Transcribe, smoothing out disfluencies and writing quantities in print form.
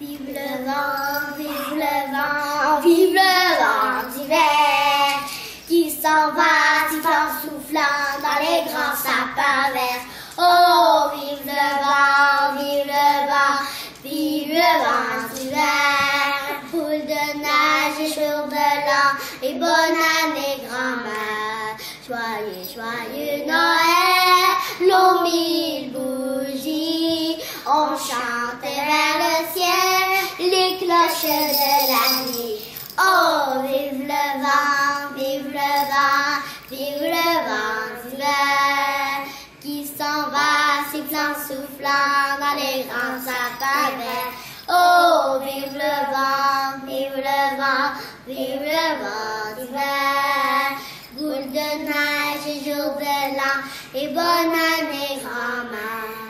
Vive le vent, vive le vent, vive le vent d'hiver qui s'en va si fort soufflant dans les grands sapins verts. Oh, vive le vent, vive le vent, vive le vent d'hiver. Boule de neige et jour de l'an et bonne année grand-mère. Joyeux, joyeux Noël, l'eau mille bougies, on chantait vers le ciel les cloches de la nuit. Oh, vive le vent, vive le vent, vive le vent d'hiver qui s'en va sifflant, soufflant dans les grands sapins verts. Oh, vive le vent, vive le vent, vive le vent d'hiver. Boule de neige et jour de l'an et bonne année grand-mère.